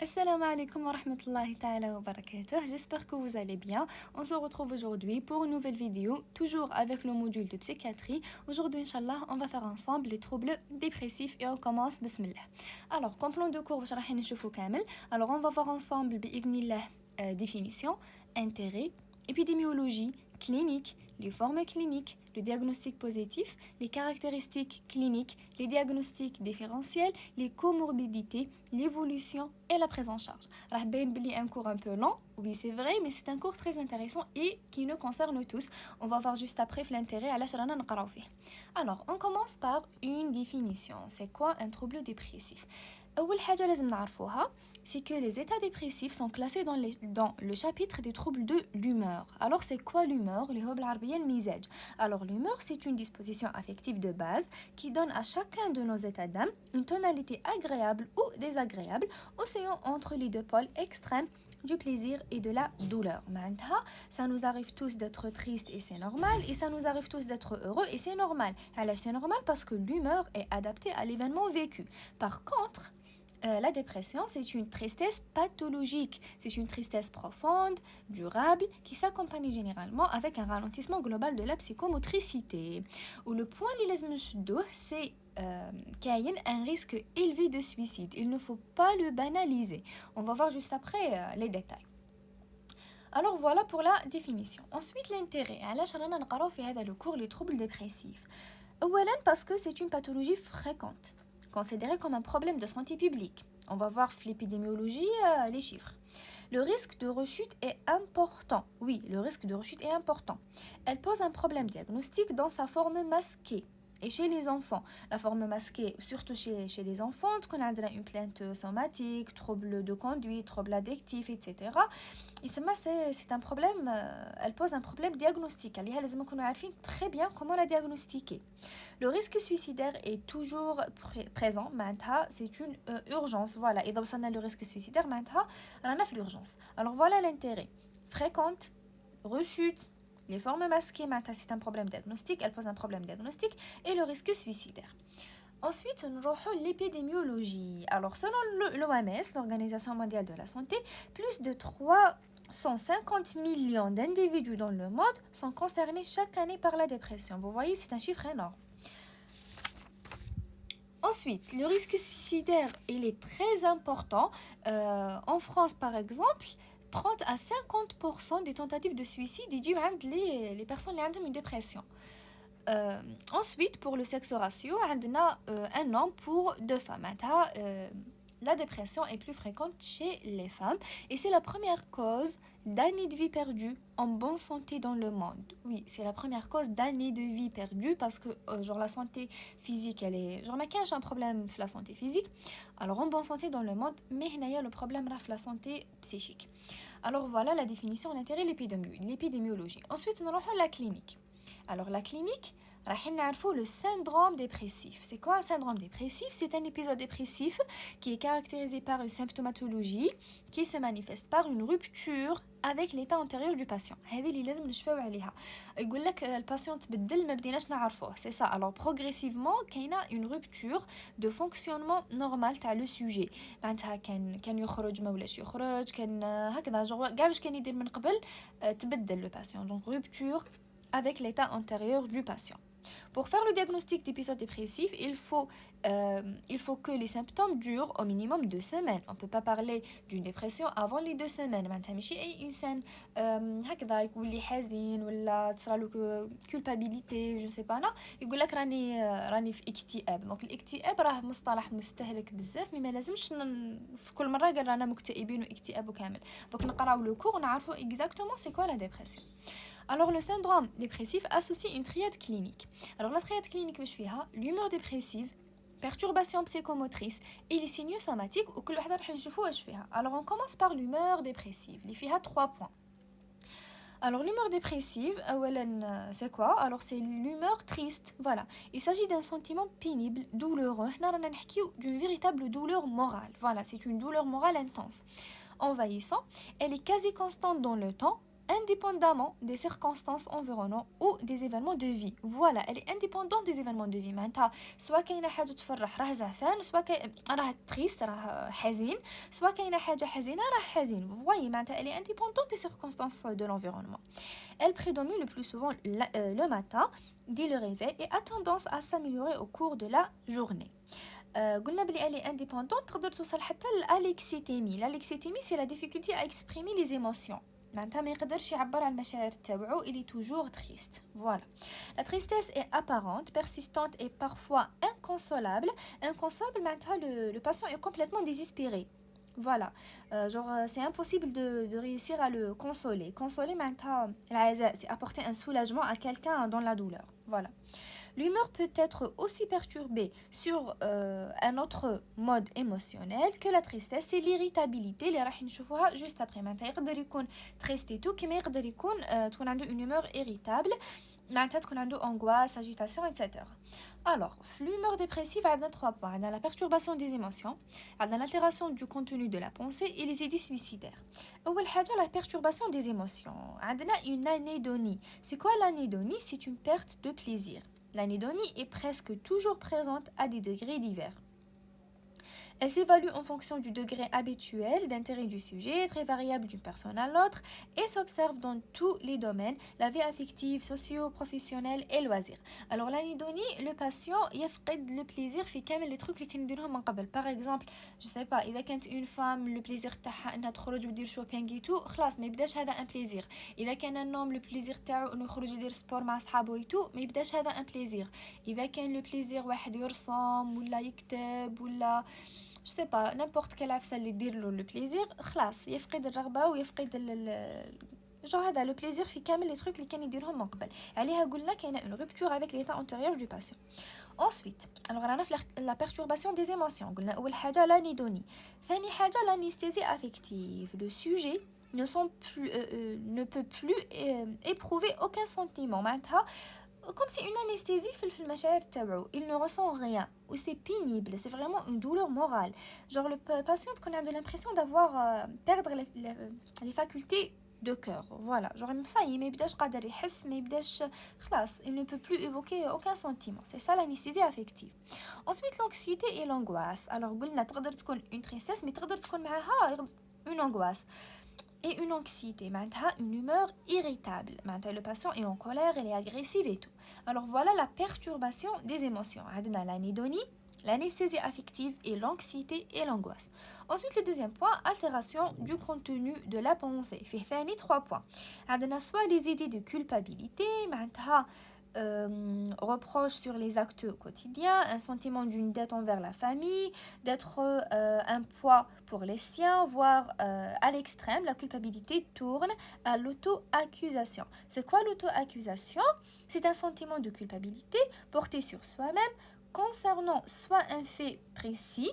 Assalamu alaikum wa rahmatullahi ta'ala wa barakatuh. J'espère que vous allez bien. On se retrouve aujourd'hui pour une nouvelle vidéo, toujours avec le module de psychiatrie. Aujourd'hui, Inch'Allah, on va faire ensemble les troubles dépressifs et on commence, bismillah. Alors, comme plan de cours, alors on va voir ensemble, bi'idhnillah, définition, intérêt, épidémiologie, clinique, les formes cliniques, le diagnostic positif, les caractéristiques cliniques, les diagnostics différentiels, les comorbidités, l'évolution et la prise en charge. Un cours un peu long, oui c'est vrai, mais c'est un cours très intéressant et qui nous concerne tous. On va voir juste après l'intérêt à la. Alors, on commence par une définition. C'est quoi un trouble dépressif? أول حاجة لازم نعرفوها c'est que les états dépressifs sont classés dans le chapitre des troubles de l'humeur. Alors c'est quoi l'humeur? Alors l'humeur c'est une disposition affective de base qui donne à chacun de nos états d'âme une tonalité agréable ou désagréable oscillant entre les deux pôles extrêmes du plaisir et de la douleur. Ça nous arrive tous d'être tristes et c'est normal, et ça nous arrive tous d'être heureux et c'est normal. Alors c'est normal parce que l'humeur est adaptée à l'événement vécu. Par contre, la dépression, c'est une tristesse pathologique. C'est une tristesse profonde, durable, qui s'accompagne généralement avec un ralentissement global de la psychomotricité. Où le point c'est qu'il y a un risque élevé de suicide. Il ne faut pas le banaliser. On va voir juste après les détails. Alors voilà pour la définition. Ensuite, l'intérêt. علاش رانا نقراو في هذا le cours les troubles dépressifs. أولاً parce que c'est une pathologie fréquente, considérée comme un problème de santé publique. On va voir l'épidémiologie, les chiffres. Le risque de rechute est important. Oui, le risque de rechute est important. Elle pose un problème diagnostique dans sa forme masquée. Et chez les enfants, la forme masquée, surtout chez les enfants, on a une plainte somatique, trouble de conduite, trouble addictif, etc. Et c'est un problème, elle pose un problème diagnostique. Elle est très bien comment la diagnostiquer. Le risque suicidaire est toujours présent. C'est une urgence. Voilà. Et donc, ça a le risque suicidaire. On a l'urgence. Alors, voilà l'intérêt. Fréquente, rechute, les formes masquées, c'est un problème diagnostique, elle pose un problème diagnostique, et le risque suicidaire. Ensuite, nous avons l'épidémiologie. Alors, selon l'OMS, l'Organisation mondiale de la santé, plus de 350 millions d'individus dans le monde sont concernés chaque année par la dépression. Vous voyez, c'est un chiffre énorme. Ensuite, le risque suicidaire, il est très important. En France, par exemple, 30 à 50% des tentatives de suicide les personnes qui ont une dépression. Ensuite, pour le sexe ratio, on a un homme pour deux femmes. La dépression est plus fréquente chez les femmes et c'est la première cause d'années de vie perdues en bonne santé dans le monde. Oui, c'est la première cause d'années de vie perdues parce que la santé physique, elle est... ma un problème la santé physique, alors en bonne santé dans le monde, mais il y a le problème la santé psychique. Alors voilà la définition, l'intérêt, l'épidémiologie. Ensuite, nous avons la clinique. Alors la clinique, le syndrome dépressif. C'est quoi un syndrome dépressif? C'est un épisode dépressif qui est caractérisé par une symptomatologie qui se manifeste par une rupture avec l'état antérieur du patient. هذه اللي لازم نشفاو عليها. يقول لك الباتيون تبدل ما بديناش نعرفوه. C'est ça. Alors progressivement كاينه une rupture de fonctionnement normal تاع le sujet. معناتها كان يخرج ما ولاش يخرج، كان هكذا كاع واش كان يدير من قبل تبدل le patient. Donc rupture avec l'état antérieur du patient. Pour faire le diagnostic d'épisode dépressif, il faut que les symptômes durent au minimum 2 semaines. On ne peut pas parler d'une dépression avant les 2 semaines. معناتها ماشي أي إنسان هكذا يقول لي حزين ولا تصرالو culpabilité je sais pas أنا يقول لك راني في اكتئاب. دونك الاكتئاب راه مصطلح مستهلك بزاف ما لازمش في كل مرة قال رانا مكتئبين واكتئاب وكامل. دونك نقراو لو كور ونعرفوا exactement c'est quoi la dépression. Alors le syndrome dépressif associe une triade clinique. Alors la triade clinique واش فيها l'humeur dépressive, perturbation psychomotrice et les signes somatiques وكل وحده راح نشوفوا واش فيها. Alors on commence par l'humeur dépressive اللي فيها 3 points. Alors l'humeur dépressive, c'est quoi? Alors c'est l'humeur triste, voilà. Il s'agit d'un sentiment pénible, douloureux. D'une véritable douleur morale. Voilà, c'est une douleur morale intense, envahissant. Elle est quasi constante dans le temps, indépendamment des circonstances environnantes ou des événements de vie. Voilà, elle est indépendante des événements de vie. معناتها سواء كاينه حاجه تفرح راه زعفان، سواء راه تريست راه حزين، سواء كاينه حاجه حزينه راه حزين. Vous voyez, معناتها elle est indépendante des circonstances de l'environnement. Elle prédomine le plus souvent le matin dès le réveil et a tendance à s'améliorer au cours de la journée. قلنا بلي elle est indépendante تقدر توصل حتى للالكسيتيمي. L'alexithémie c'est la difficulté à exprimer les émotions. معناتها ما يقدرش يعبر على المشاعر تاوعو. Il est toujours triste. Voilà. La tristesse est apparente, persistante et parfois inconsolable. Inconsolable معناتها le patient est complètement désespéré. Voilà. C'est impossible de réussir à le consoler. Consoler معناتها العزاء, c'est apporter un soulagement à quelqu'un dans la douleur. Voilà. L'humeur peut être aussi perturbée sur un autre mode émotionnel que la tristesse. C'est l'irritabilité اللي راح نشوفوها juste après. معناتها يقدر يكون triste et tout كما يقدر يكون تكون عنده une humeur irritable. معناتها تكون عنده angoisse, agitation, etc. Alors, l'humeur dépressive a 3 points. On a la perturbation des émotions, on a l'altération du contenu de la pensée et les idées suicidaires. أول حاجة la perturbation des émotions. On a une anédonie. C'est quoi l'anédonie? C'est une perte de plaisir. L'anédonie est presque toujours présente à des degrés divers. Elle s'évalue en fonction du degré habituel d'intérêt du sujet, très variable d'une personne à l'autre, et s'observe dans tous les domaines, la vie affective, socio-professionnelle et loisirs. Alors l'anédonie, le patient يفقد le plaisir في كامل les trucs اللي كنديرهم من قبل. Par exemple, je sais pas, إذا كانت une femme le plaisir تاعها انها تخرج وتدير shopping et tout, خلاص ما يبداش هذا un plaisir. إذا كان النوم le plaisir تاعو انه يخرج يدير سبور مع صحابه et tout, ما يبداش هذا un plaisir. إذا كان le plaisir واحد يرسم ولا يكتب ولا je sais pas n'importe quelle عفسه اللي دير له le plaisir خلاص يفقد الرغبه ويفقد جو هذا لو بليزير في كامل لي تروك اللي كان يديرهم من قبل. عليها قلنا كاينه اون رupture avec l'état antérieur du patient. Ensuite, alors رانا في la perturbation des émotions. قلنا اول حاجه l'anédonie. ثاني حاجه l'anesthésie affective. Le sujet ne peut plus éprouver aucun sentiment. معناتها comme si une anesthésie في المشاعر تاعو. Il ne ressent rien ou c'est pénible, c'est vraiment une douleur morale. Genre le patient qu'on a de l'impression d'avoir perdre les facultés de cœur. Voilà, genre ça il ما يبداش قادر يحس, ما يبداش خلاص, il ne peut plus évoquer aucun sentiment. C'est ça l'anesthésie affective. Ensuite l'anxiété et l'angoisse. Alors قلنا تقدر تكون une tristesse mais تقدر تكون معها une angoisse. Et une anxiété, une humeur irritable. Le patient est en colère, il est agressif et tout. Alors voilà la perturbation des émotions. On a l'anédonie, l'anesthésie affective et l'anxiété et l'angoisse. Ensuite, le deuxième point, altération du contenu de la pensée. Fait 3 points. On a soit les idées de culpabilité, reproche sur les actes quotidiens, un sentiment d'une dette envers la famille, d'être un poids pour les siens, voire à l'extrême, la culpabilité tourne à l'auto-accusation. C'est quoi l'auto-accusation? C'est un sentiment de culpabilité porté sur soi-même concernant soit un fait précis,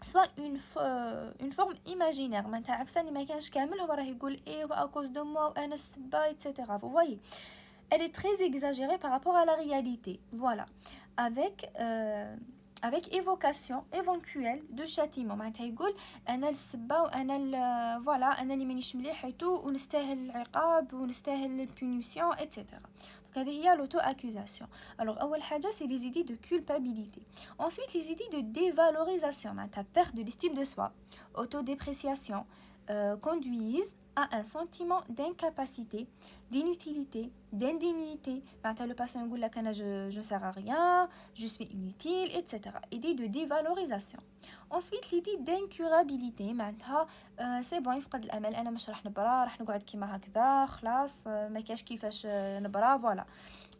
soit une forme imaginaire. معناتها عفسه اللي ما كانش كامل هو راه يقول ايه à cause de moi وانا السبه etc. Vous voyez, elle est très exagérée par rapport à la réalité. Voilà, avec évocation éventuelle de châtiment. معناتها يقول انا السبه وانا voilà انا اللي مانيش مليح حيتو ونستاهل العقاب ونستاهل البونيسيون etc. Donc هذه هي l'auto-accusation. Alors أول حاجة c'est les idées de culpabilité. Ensuite les idées de dévalorisation, معناتها perte de l'estime de soi, autodépréciation, conduisent à un sentiment d'incapacité, d'inutilité, d'indignité. Le patient يقول لك أنا je ne sers à rien, je suis inutile, etc. Idée de dévalorisation. Ensuite l'idée d'incurabilité. c'est bon يفقد الأمل, أنا مش راح نبرا, راح نقعد كيما هكذا خلاص, ما كاش كيفاش نبرا. Voilà.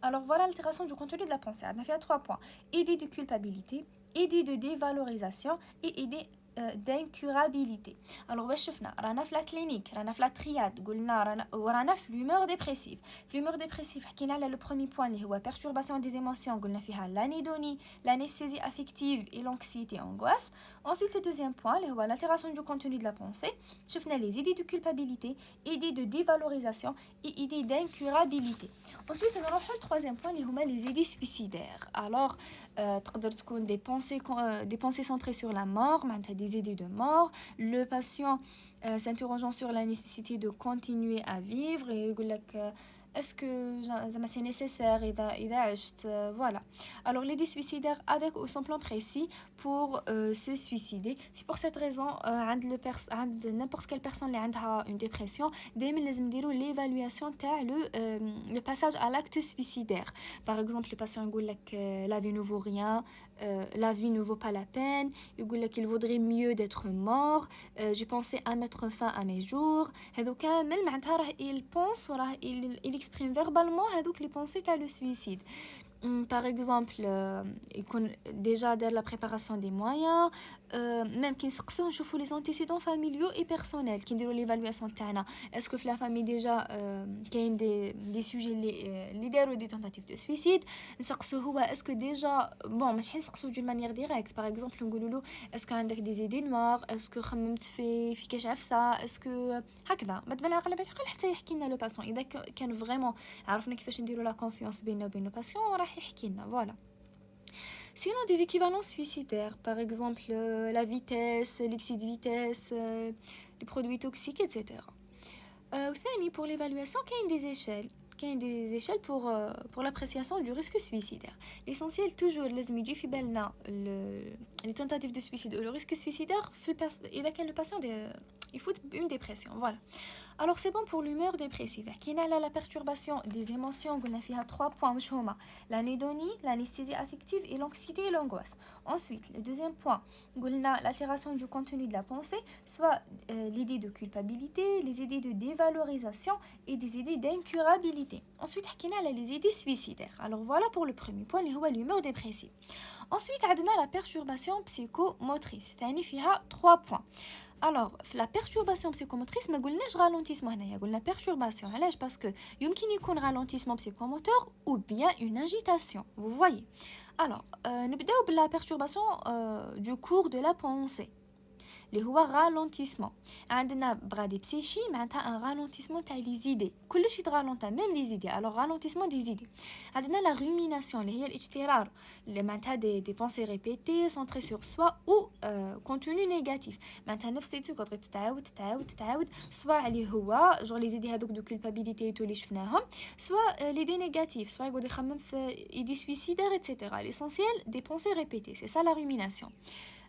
Alors voilà l'altération du contenu de la pensée. On a fait 3 points. Idée de culpabilité, idée de dévalorisation et idée d'incurabilité. Alors باش شفنا رانا في لا كلينيك, رانا في لا ترياد, قلنا رانا في l'humeur dépressive. في l'humeur dépressive حكينا على le premier point اللي هو perturbation des émotions, قلنا فيها l'anédonie, l'anesthésie affective et l'anxiété angoisse. Ensuite, le deuxième point, l'altération du contenu de la pensée. Je finis les idées de culpabilité, idées de dévalorisation et idées d'incurabilité. Ensuite, on aura le troisième point, les idées suicidaires. Alors, des pensées centrées sur la mort, des idées de mort. Le patient s'interrogeant sur la nécessité de continuer à vivre et est-ce que c'est nécessaire voilà. Alors l'idée suicidaire avec ou sans plan précis pour se suicider. C'est pour cette raison n'importe quelle personne qui a une dépression دايما لازم نديرو l'évaluation تاع le passage à l'acte suicidaire. Par exemple, le patient يقول لك la vie ne vaut rien, la vie ne vaut pas la peine, يقول لك il vaudrait mieux d'être mort, j'ai pensé à mettre fin à mes jours. هذو كامل معناتها راه il pense وراه il exprime verbalement هذوك les pensées تاع le suicide. Par exemple, il connaît déjà de la préparation des moyens, même qui sont les antécédents familiaux et personnels qui ont l'évaluation تاعنا. Est-ce que la famille déjà qu'il y a des sujets leaders ou des tentatives de suicide. Est-ce que déjà bon مش حنسقسو d'une manière directe. Par exemple نقولوا له est-ce que عندك des idées noires, est-ce que خممت في كاش عفسه, est-ce que هكذا ما تبان على بالي حتى يحكي لنا لو باسون. اذا كان فريمون عرفنا كيفاش نديروا لا كونفيونس بيننا وبين لو باسيون راح يحكي لنا. voilà. Sinon, des équivalents suicidaires, par exemple la vitesse, l'excès de vitesse, les produits toxiques, etc. Pour l'évaluation, il y a des échelles. Il y a des échelles pour l'appréciation du risque suicidaire. L'essentiel, toujours, les tentatives de suicide ou le risque suicidaire, il a le patient il faut une dépression. Voilà. Alors, c'est bon pour l'humeur dépressive. Qui a la perturbation des émotions, on a 3 points. L'anédonie, l'anesthésie affective et l'anxiété et l'angoisse. Ensuite, le deuxième point, on a l'altération du contenu de la pensée, soit l'idée de culpabilité, les idées de dévalorisation et des idées d'incurabilité. Ensuite, on a les idées suicidaires. Alors, voilà pour le premier point, l'humeur dépressive. Ensuite, on a la perturbation psychomotrice. C'est-à-dire 3 points. Alors, la perturbation psychomotrice, ما قلناش ralentissement هنايا, قلنا perturbation. علاش؟ parce que يمكن يكون ralentissement psychomoteur ou bien une agitation. Vous voyez. Alors, نبداو بلا perturbation du cours de la pensée. اللي هو ralentissement. عندنا بغادي بسيشي معناتها un ralentissement تاع les idées. كلشي يتغالونطا même les idées. Alors ralentissement des idées. عندنا la rumination اللي هي الاجترار اللي معناتها des pensées répétées centrées sur soi ou contenu négatif. معناتها نفس الإيدي تقدر تتعاود سواء عليه هو genre les idées هذوك de culpabilité اللي شفناهم, soit l'idée négative, soit يقعد يخمم في idées suicidaires, etc. L'essentiel des pensées répétées, c'est ça la rumination.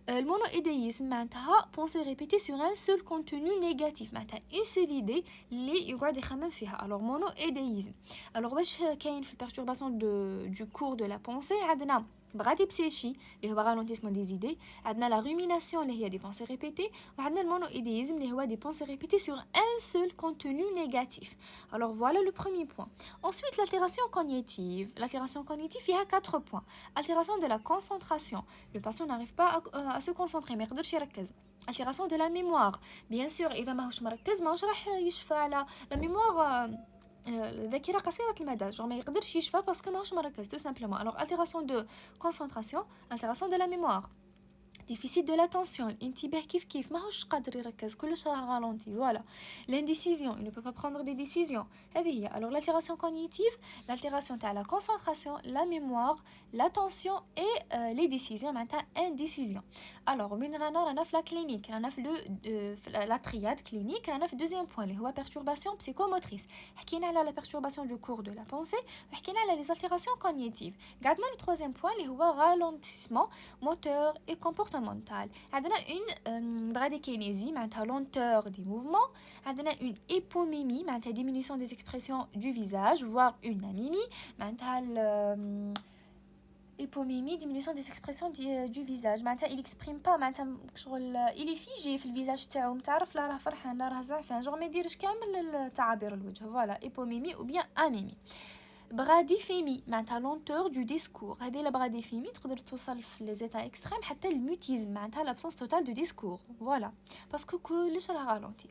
Le monoïdéisme, معناتها pensée répétée sur un seul contenu négatif, معناتها une seule idée اللي يقعد يخمم فيها. Alors monoïdéisme. Alors واش كاين في perturbation du cours de la pensée. عندنا بغادي بسيشي اللي هو ralentissement des idées, عندنا la rumination اللي هي des pensées répétées, وعندنا le monoïdéisme اللي هو des pensées répétées sur un seul contenu négatif. Alors voilà le premier point. Ensuite, l'altération cognitive. L'altération cognitive, il y a 4 points. Altération de la concentration. Le patient n'arrive pas à se concentrer, ما يقدرش يركز. Altération de la mémoire. Bien sûr, إذا ماهوش مركز ماهوش راح يشفى على la mémoire الذاكرة قصيرة المدى, genre ما يقدرش يشفى parce que ماهوش مركز tout simplement. Alors altération de concentration, altération de la mémoire, déficit de l'attention, الانتباه كيف ماهوش قادر يركز, كلش راه ralenti. Voilà. L'indécision, il ne peut pas prendre des décisions. هذه هي. Alors l'altération cognitive, l'altération تاع la concentration, la mémoire, l'attention et les décisions, معناتها indécision. Alors من رانا في la clinique, رانا في la triade clinique, رانا في deuxième point اللي هو perturbation psychomotrice. حكينا على la perturbation du cours de la pensée, وحكينا على les altérations cognitives. قعدنا le troisième point اللي هو ralentissement moteur et comportemental. عندنا une bradykinésie معناتها lenteur des mouvements, عندنا une hypomémie معناتها diminution des expressions du visage, voire une anémie معناتها hypomémie, diminution des expressions du visage. معناتها il exprime pas, معناتها شغل il est figé في الفيزاج تاعو, متعرف لا راه فرحان لا راه زعفان, genre ما يديرش كامل تعابير الوجه. voilà, hypomémie ou bien anémie. Bradyphémie, معناتها lenteur du discours. هذه la bradyphémie تقدر توصل في les états extrêmes حتى الموتيزم, معناتها l'absence totale de discours. voilà, parce que كلش راه ralenti.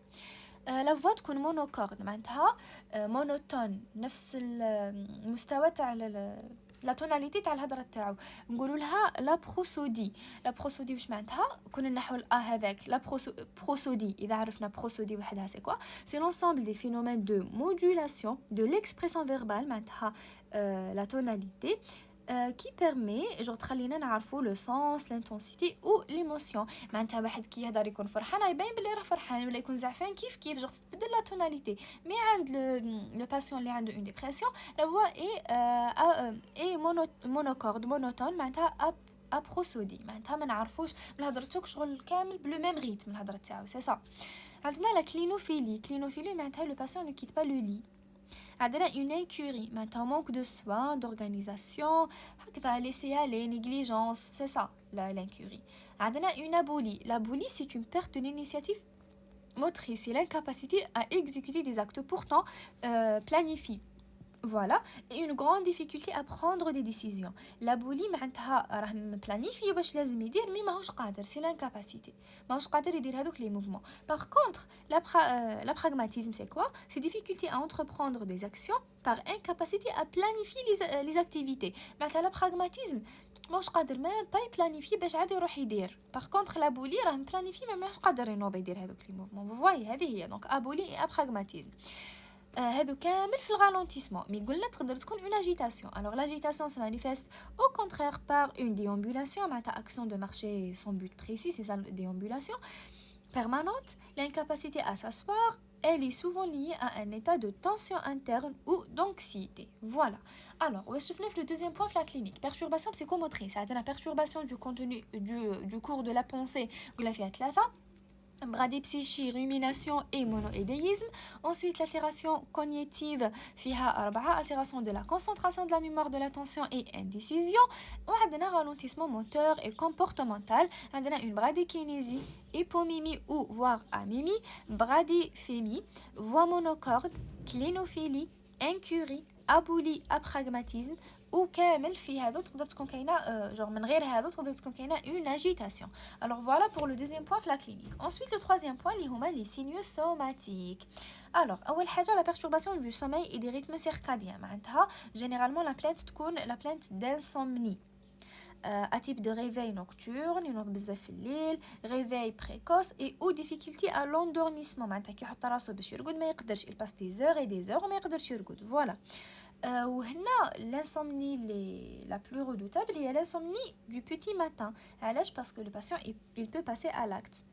la voix تكون monocorde, معناتها monotone, نفس المستوى تاع لا توناليتي تاع الهضره تاعو. نقولوا لها لا بروسودي. لا بروسودي واش معناتها؟ كنا نحو هذاك لا بروسودي. اذا عرفنا بروسودي وحدها سي كوا؟ سي لونسومبل دي فينومين دو مودولاسيون دو ليكسبرسيون فيربال معناتها لا توناليتي qui permet genre تخلينا نعرفوا لو سونس لانتونسيتي او ليموسيون. معناتها واحد كي يهضر يكون فرحان يبين بلي راه فرحان، ولا يكون زعفان كيف genre تبدل لا توناليتي. مي عند لو باسيون اللي عنده اون ديبرسيون لا فوا اي مونوكورد مونوتون معناتها ابروسودي. معناتها ما نعرفوش من هضرتك شغل كامل بلو ميم ريتم الهضره تاعو سي سا. عندنا لا كلينوفيلي. كلينوفيلي معناتها لو باسيون ne quitte pas le lit. عندنا une incurie معناتها manque de soins d'organisation هكذا laisser aller négligence c'est ça l'incurie. عندنا une abolie. L'abolie c'est une perte de l'initiative motrice, c'est l'incapacité à exécuter des actes pourtant planifiés. Voilà, et une grande difficulté à prendre des décisions. L'abolie معناتها راه مبلانيفي واش لازم يدير مي ماهوش قادر، سي لانكاباسيتي، ماهوش قادر يدير هذوك لي موفمون. Par contre, la pragmatisme c'est quoi? C'est difficulté à entreprendre des actions par incapacité à planifier les activités. معناتها la pragmatisme ماهوش قادر ما باي بلانيفي باش عاد يروح يدير. Par contre لابولي راه مبلانيفي ما ماهوش قادر ينوض يدير هذوك لي موفمون. Vous voyez هذه هي donc abolie et pragmatisme. هادو كامل في الغالونتيسمون. مي قلنا تقدر تكون اون اجيتاسيون. alors l'agitation se manifeste au contraire par une déambulation معناتها action de marcher sans but précis, c'est ça la déambulation permanente. L'incapacité à s'asseoir, elle est souvent liée à un état de tension interne ou d'anxiété. Voilà. Alors, on va se faire le deuxième point de la clinique. Perturbation psychomotrice. C'est la perturbation du contenu du cours de la pensée. Vous l'avez fait à bradypsychie, rumination et monoïdéisme. Ensuite, l'altération cognitive, fiha arba'a, altération de la concentration, de la mémoire, de l'attention et indécision. On a un ralentissement moteur et comportemental. On a une bradykinésie, hypomimie ou voire amimie, bradyphémie, voix monocorde, clinophilie, incurie, abolie, apragmatisme. وكامل في هذا تقدر تكون كاينه genre من غير هذا تقدر تكون كاينه une agitation. Alors voilà pour le deuxième point de la clinique. Ensuite le troisième point اللي هما les signaux somatiques. Alors اول حاجه la perturbation du sommeil et des rythmes circadiens. معناتها généralement la plainte تكون la plainte d'insomnie. à type de réveil nocturne, ينوض بزاف في الليل, réveil précoce et ou difficulté à l'endormissement. معناتها كي يحط راسو باش يرقد ما يقدرش, il passe des heures et des heures وما يقدرش يرقد. Voilà. وهنا l'insomnie la plus redoutable هي l'insomnie du petit matin. علاش؟ parce que le patient il peut passer à l'acte.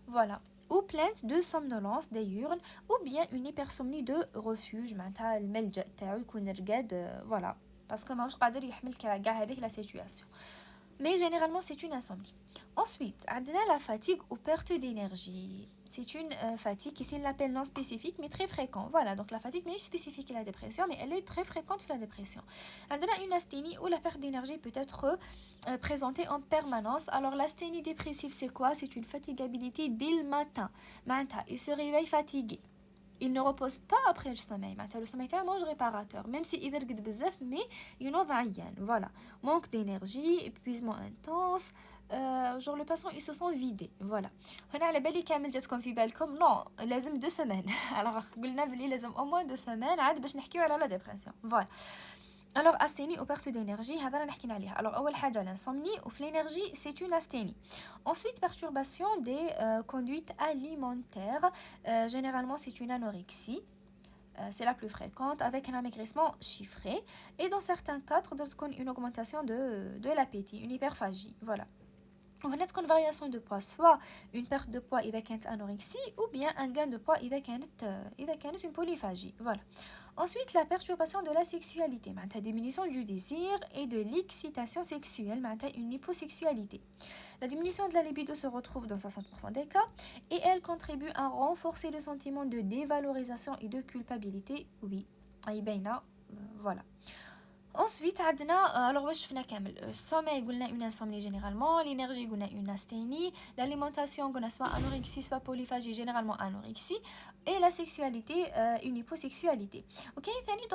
Voilà. Ou plainte de somnolence diurne ou bien une hypersomnie de refuge. معناتها الملجأ تاعو يكون رقاد. Voilà. parce que ماهوش قادر يحمل كاع هذيك la situation. Mais généralement c'est une insomnie. Ensuite, عندنا la fatigue ou perte d'énergie. C'est une fatigue qui l'appelle non spécifique mais très fréquente. Voilà, donc la fatigue n'est pas spécifique à la dépression mais elle est très fréquente pour la dépression. عندنا une asthénie où la perte d'énergie peut être présentée en permanence. Alors l'asthénie dépressive c'est quoi? C'est une fatigabilité dès le matin. معناتها il se réveille fatigué. Il ne repose pas après le sommeil. Le sommeil est un mange réparateur. Même si il est بزاف, mais ينوض عيان. Voilà. Manque d'énergie, épuisement intense. Genre le patient il se sent vidé. Voilà. هنا على بالي كامل جاتكم في بالكم non لازم 2 semaines. Alors قلنا بلي لازم au moins 2 semaines عاد باش نحكيو على la dépression. Voilà. Alors asthénie ou perte d'énergie هذا اللي حكينا عليها. Alors اول حاجه l'insomnie ou l'énergie c'est une asthénie. Ensuite perturbation des conduites alimentaires. Généralement c'est une anorexie. C'est la plus fréquente avec un amaigrissement chiffré et dans certains cas une augmentation de l'appétit, une hyperphagie. Voilà. وهنا تكون variation de poids, soit une perte de poids إذا كانت anorexie ou bien un gain de poids إذا كانت une polyphagie. Voilà. Ensuite, la perturbation de la sexualité, معناتها diminution du désir et de l'excitation sexuelle, معناتها une hyposexualité. La diminution de la libido se retrouve dans 60% des cas et elle contribue à renforcer le sentiment de dévalorisation et de culpabilité. Oui, voilà. Ensuite, alors واش شفنا كامل السومي قلنا une insomnie généralement, l'énergie قلنا une asthénie, l'alimentation قلنا soit anorexie soit polyphagie, généralement anorexie, et la sexualité une hyposexualité. OK, ثاني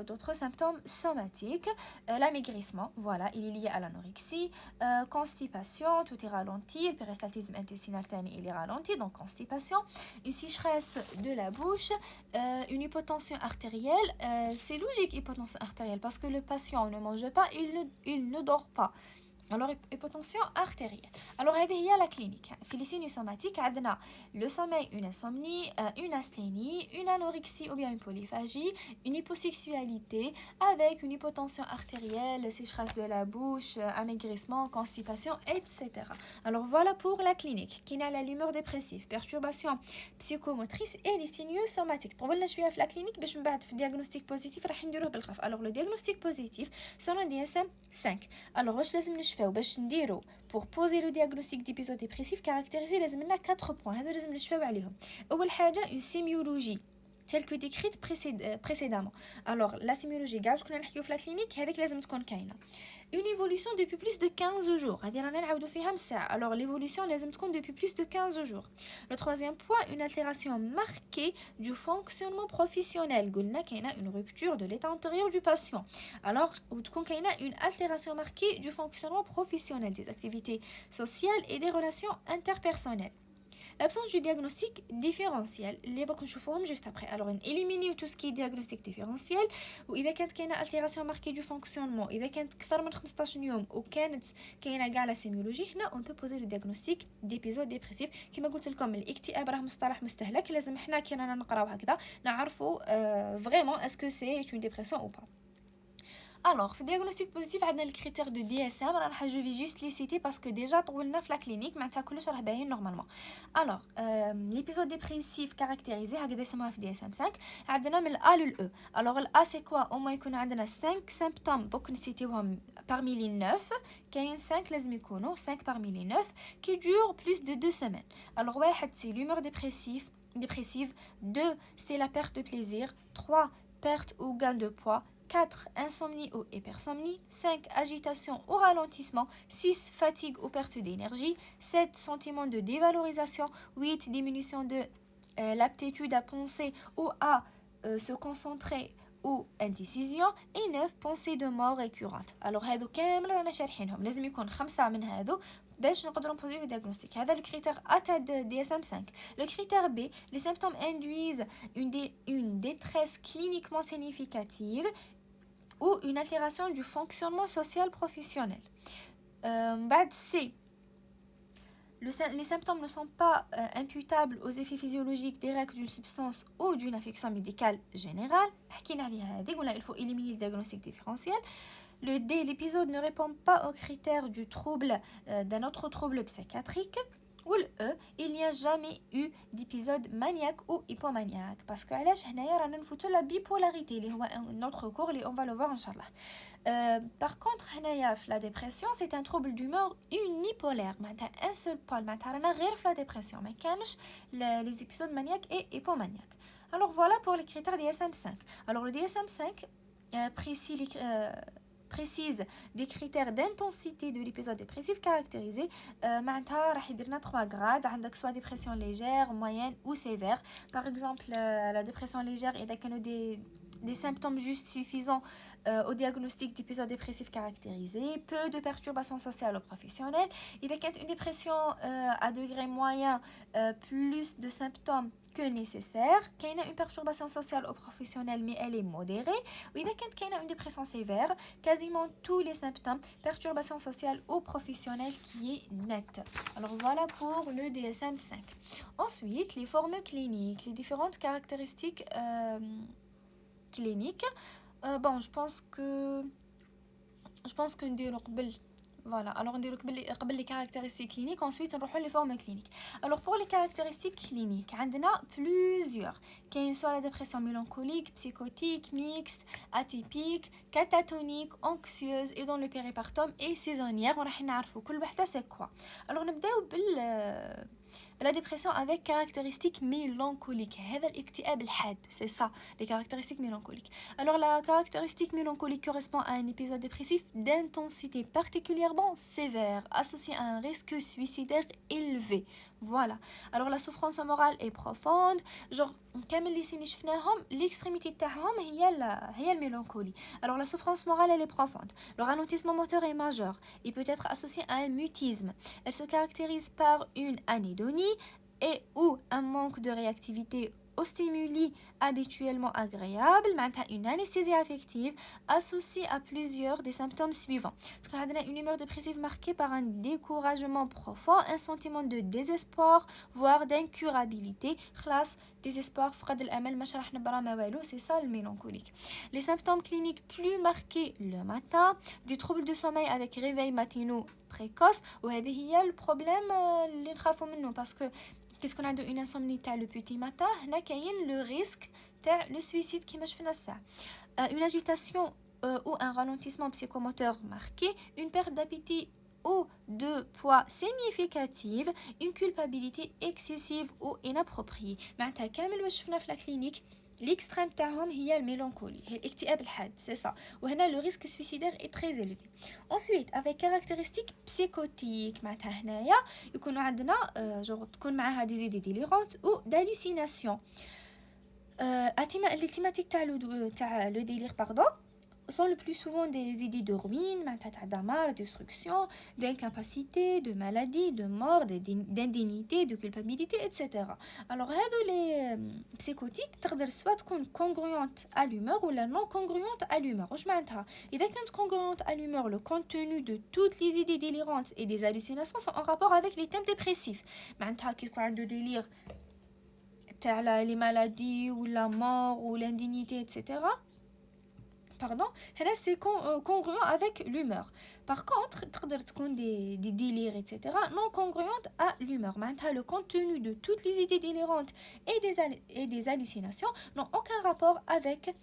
d'autres symptômes somatiques, l'amaigrissement, voilà, il est lié à l'anorexie, constipation, tout est ralenti, le péristaltisme intestinal ثاني il est ralenti, donc constipation, une sécheresse de la bouche, une hypotension artérielle, c'est logique hypotension artérielle parce que le patient ne mange pas, il ne dort pas. Alors, hypotension artérielle. Alors, هذه هي la clinique. في les signes somatiques, عندنا le sommeil, une insomnie, une asthénie, une anorexie ou bien une polyphagie, une hyposexualité avec une hypotension artérielle, sécheresse de la bouche, amaigrissement, constipation, etc. Alors, voilà pour la clinique. Qui a l'humeur dépressive, perturbation psychomotrice et les signes somatiques. طولنا شوية في la clinique باش من بعد في diagnostic positif راح نديروه بالخف. Alors, le diagnostic positif selon DSM-5. Alors, واش لازم نشفاو باش نديرو pour poser le diagnostic d'épisode dépressif caractérisé لازم لنا 4 points. هذا لازم نشفاو عليهم. أول حاجة une sémiologie telle que décrite précédemment. Alors, la sémiologie, كاع كنا نحكيو في la clinique هذيك لازم تكون كاينة. Une évolution depuis plus de 15 jours. هذه رانا نعاودو فيها من ساعة. Alors, l'évolution لازم تكون depuis plus de 15 jours. Le troisième point, une altération marquée du fonctionnement professionnel. قلنا كاينة une rupture de l'état antérieur du patient. Alors, وتكون كاينة une altération marquée du fonctionnement professionnel des activités sociales et des relations interpersonnelles. L'absence du diagnostic différentiel, les va نشوفوهم juste après. Alors, on élimine tout ce qui est diagnostic différentiel. وإذا كانت كاينة altération marquée du fonctionnement, إذا كانت أكثر من 15 يوم وكانت كاينة كاع لا سيميولوجي، هنا on peut poser le diagnostic d'épisode dépressif. كما قلت لكم الاكتئاب راه مصطلح مستهلك، لازم حنا كي رانا نقراو هكذا نعرفوا vraiment est-ce que c'est une dépression ou pas. Alors, في diagnostic positif عندنا les critères de DSM. راح je vais juste les citer parce que déjà طولنا في la clinique معناتها كلش راه باين normalement. Alors, l'épisode dépressif caractérisé هكذا يسموها في DSM-5. عندنا من A لل E. Alors, ال A c'est quoi? au moins يكون عندنا 5 symptômes دوك نسيتيوهم parmi les 9. كاين 5 لازم يكونوا 5 parmi les 9 qui durent plus de 2 semaines. Alors, واحد c'est l'humeur dépressive. 2 c'est la perte de plaisir. 3 perte ou gain de poids. 4. Insomnie ou hypersomnie. 5. Agitation ou ralentissement. 6. Fatigue ou perte d'énergie. 7. Sentiment de dévalorisation. 8. Diminution de l'aptitude à penser ou à se concentrer ou indécision. Et 9. Pensée de mort récurrente. Alors, هذو كامل رانا شارحينهم. لازم يكون 5 من هذو باش نقدروا نبوزيو لو diagnostic. هذا le critère A تاع DSM-5. Le critère B, les symptômes induisent une détresse cliniquement significative ou une altération du fonctionnement social professionnel. بعد C, les symptômes ne sont pas imputables aux effets physiologiques directs d'une substance ou d'une affection médicale générale. حكينا عليها هذه قلنا il faut éliminer le diagnostic différentiel. Le D, l'épisode ne répond pas aux critères du trouble d'un autre trouble psychiatrique. Ou le E, il n'y a jamais eu d'épisode maniaque ou hypomaniaque. Parce que علاش هنايا رانا نفوتو la bipolarité اللي هو notre cours اللي on va le voir inchallah. Par contre هنايا في la dépression c'est un trouble d'humeur unipolaire. معناتها un seul pôle. معناتها رانا غير في la dépression ما كانش les épisodes maniaques et hypomaniaques. Alors voilà pour les critères DSM-5. Alors le DSM-5 précise des critères d'intensité de l'épisode dépressif caractérisé. معناتها راح يديرنا 3 grades. عندك soit dépression légère, moyenne ou sévère. Par exemple, la dépression légère إذا كانوا des symptômes juste suffisants au diagnostic d'épisode dépressif caractérisé, peu de perturbations sociales ou professionnelles. إذا كانت une dépression à degré moyen, plus de symptômes que nécessaire. كاينه une perturbation sociale ou professionnelle mais elle est modérée. وإذا كانت كاينه une dépression sévère, quasiment tous les symptômes, perturbation sociale ou professionnelle qui est nette. Alors voilà pour le DSM-5. Ensuite, les formes cliniques, les différentes caractéristiques cliniques. Bon, je pense que نديرو قبل. Voilà, alors on dirait que les caractéristiques cliniques, ensuite on reprend les formes cliniques. Alors pour les caractéristiques cliniques, on a plusieurs. Qu'il soit la dépression mélancolique, psychotique, mixte, atypique, catatonique, anxieuse et dans le péripartum et saisonnière. On va savoir كل وحدة c'est quoi. Alors on نبداو la dépression avec caractéristiques mélancoliques. هذا الاكتئاب الحاد, c'est ça, les caractéristiques mélancoliques. Alors la caractéristique mélancolique correspond à un épisode dépressif d'intensité particulièrement sévère, associé à un risque suicidaire élevé. Voilà. Alors la souffrance morale est profonde. Genre, كامل اللي سيني شفناهم l'extrémité تاعهم هي الميلانكولي. Alors la souffrance morale elle est profonde. Le ralentissement moteur est majeur. Il peut être associé à un mutisme. Elle se caractérise par une anédonie et ou un manque de réactivité aux stimuli habituellement agréables, une anesthésie affective associée à plusieurs des symptômes suivants. On a une humeur dépressive marquée par un découragement profond, un sentiment de désespoir, voire d'incurabilité. Classe désespoir, فقد الأمل مش راح نبرا ما والو, c'est ça le mélancolique. Les symptômes cliniques plus marqués le matin, des troubles de sommeil avec réveil matinaux précoce, وهذه هي البروبلème اللي نخافوا منه, parce que qu'est-ce qu'on a une insomnie تاع le petit matin, هنا كاين le risque تاع le suicide كيما شفنا الساعة. Une agitation ou un ralentissement psychomoteur marqué, une perte d'appétit ou de poids significative, une culpabilité excessive ou inappropriée. معناتها كامل واش شفنا في la clinique, l'extrême تاعهم هي الميلانكولي, هي الاكتئاب الحاد, c'est ça. وهنا le risque suicidaire est très élevé. Ensuite, avec caractéristiques psychotiques, معناتها هنايا يكونوا عندنا تكون معاها des idées délirantes ou d'hallucinations. Les thématiques تاع le délire, pardon, sont le plus souvent des idées de ruine, de destruction, d'incapacité, de maladie, de mort, d'indignité, de culpabilité, etc. Alors, les psychotiques تقدر soit تكون congruente à l'humeur ou la non congruente à l'humeur. واش معناتها؟ إذا كانت congruente à l'humeur, le contenu de toutes les idées délirantes et des hallucinations sont en rapport avec les thèmes dépressifs. معناتها كي يكون عنده délire تاع les maladies ou la mort ou l'indignité, etc. Pardon, c'est congruent avec l'humeur. Par contre, تقدر تكون des délires, etc. non congruentes à l'humeur. معناتها le contenu de toutes les idées délirantes et des hallucinations n'ont aucun rapport avec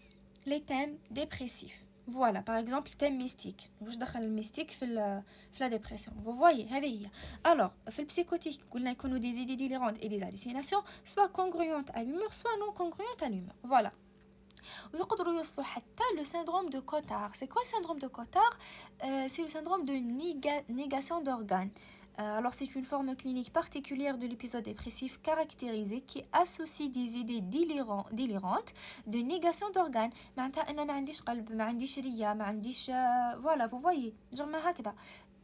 les thèmes dépressifs. Voilà, par exemple, thème mystique. واش دخل الميستيك في la dépression. Vous voyez, هذه هي. Alors, في البسيكوتيك قلنا يكونوا des idées délirantes et des hallucinations soit congruentes à l'humeur, soit non congruentes à l'humeur. Voilà. ويقدروا يوصلوا حتى le syndrome de Cotard. C'est quoi le syndrome de Cotard? C'est le syndrome de négation d'organes. Alors c'est une forme clinique particulière de l'épisode dépressif caractérisé qui associe des idées délirantes de négation d'organes. معناتها أنا ما عنديش قلب, ما عنديش رئة, ما عنديش voilà, vous voyez, genre ما هكذا.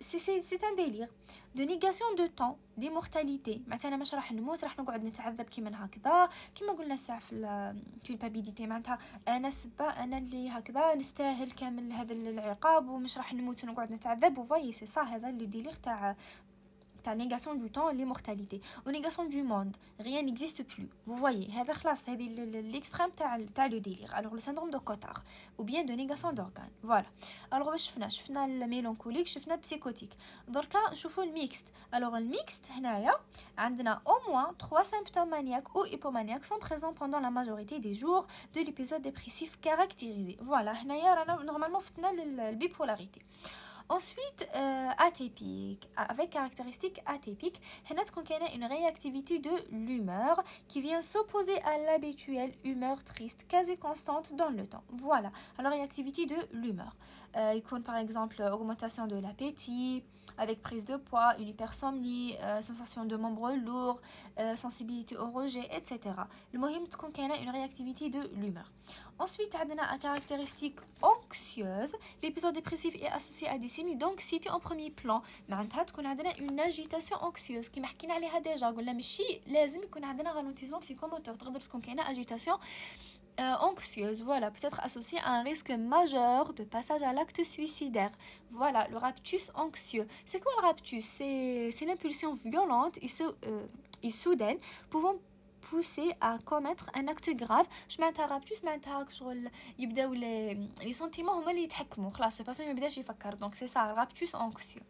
C'est un délire de négation de temps, d'immortalité. معناتها أنا مش راح نموت, راح نقعد نتعذب كيما هكذا, كيما قلنا الساعة في الculpabilité. معناتها أنا السبة, أنا اللي هكذا نستاهل كامل هذا العقاب ومش راح نموت ونقعد نتعذب. vous voyez, c'est ça, هذا le délire تاع négation du temps, l'immortalité ou négation du monde, rien n'existe plus. Vous voyez, هذا خلاص, هذه l'extrême تاع le délire. Alors le syndrome de Cotard ou bien de négation d'organes. Voilà. Alors واش شفنا الميلانكوليك, شفنا psychotique. دركا نشوفوا الميكست. Alors الميكست هنايا عندنا au moins 3 symptômes maniaques ou hypomaniaques sont présents pendant la majorité des jours de l'épisode dépressif caractérisé. Voilà, هنايا رانا normalement فتنا البيبولارité. Ensuite, atypique, avec caractéristiques atypiques, il y a une réactivité de l'humeur qui vient s'opposer à l'habituelle humeur triste, quasi constante dans le temps. Voilà, alors réactivité de l'humeur. Il y a par exemple augmentation de l'appétit, avec prise de poids, une hypersomnie, sensation de membres lourds, sensibilité au rejet, etc. Le مهم تكون كاينه une réactivité de l'humeur. Ensuite, on a une caractéristique anxieuse. L'épisode dépressif est associé à des signes d'anxiété en premier plan. معناتها تكون عندنا une agitation anxieuse كيما حكينا عليها ديجا, قلنا ماشي لازم يكون عندنا ralentissement psychomoteur, تقدر تكون كاينه agitation anxieuse, voilà, peut-être associée à un risque majeur de passage à l'acte suicidaire. Voilà, le raptus anxieux. C'est quoi le raptus? C'est l'impulsion violente et soudaine pouvant pousser à commettre un acte grave. Je معناتها raptus معناتها شغل يبداو les sentiments هما اللي يتحكموا, خلاص الباسون ما يبداش يفكر. donc c'est ça, raptus anxieux.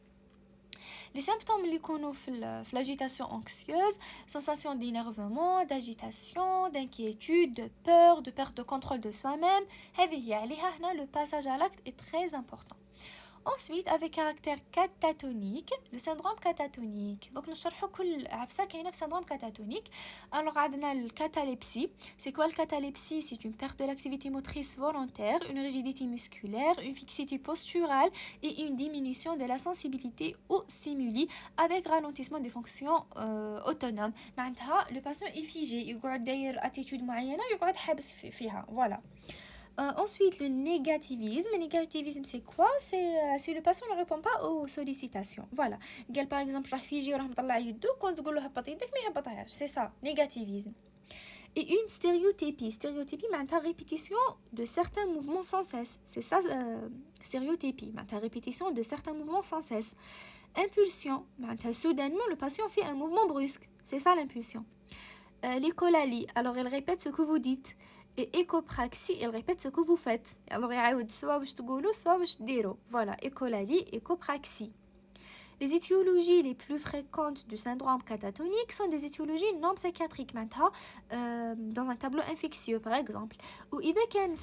Les symptômes اللي يكونوا في l'agitation anxieuse, sensation d'énervement, d'agitation, d'inquiétude, de peur, de perte de contrôle de soi-même. هذه هي عليها هنا le passage à l'acte est très important. Ensuite, avec caractère catatonique, le syndrome catatonique. Donc, nous allons voir le syndrome catatonique. Alors, on a la catalepsie. C'est quoi la catalepsie? C'est une perte de l'activité motrice volontaire, une rigidité musculaire, une fixité posturale et une diminution de la sensibilité aux stimuli avec ralentissement des fonctions autonomes. Le patient est figé, il a une attitude moyenne, il a حابس فيها. Voilà. Ensuite, le négativisme. Le négativisme, c'est quoi? C'est le patient ne répond pas aux sollicitations. Voilà. قال par exemple, راه فيجي وراه مطلع يدو, كنت تقول له هبط يدك ما يهبطهاش. C'est ça, négativisme. et une stéréotypie. Stéréotypie, c'est répétition de certains mouvements sans cesse. C'est ça, stéréotypie, c'est répétition de certains mouvements sans cesse. Impulsion, soudainement, le patient fait un mouvement brusque. C'est ça l'impulsion. L'écholalie, alors elle répète ce que vous dites. Et écopraxie, elle répète ce que vous faites. Alors, soit باش تقولوا, soit باش تديروا. Voilà, écholalie, écopraxie. Les étiologies les plus fréquentes du syndrome catatonique sont des étiologies non psychiatriques, dans un tableau infectieux par exemple. Ou إذا كان